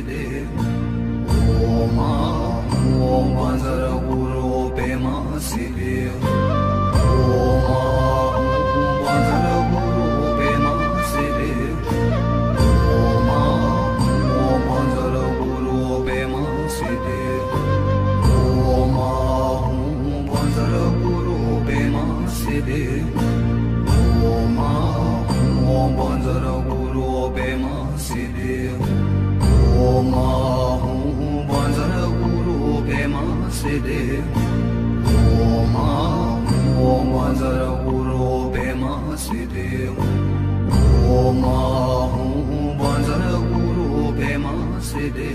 Siddhi. Om Om Vanzara Guru Pema Siddhi. Om Vanzara Guru Pema Siddhi. Om Vanzara Guru Pema Siddhi. Om Vanzara Guru Pema Siddhi. Om Vanzara Guru Pema Siddhi. Om Vanzara Guru Pema Siddhi. Om Vanzara Guru Pema Siddhi. Om Vanzara Guru Pema Siddhi.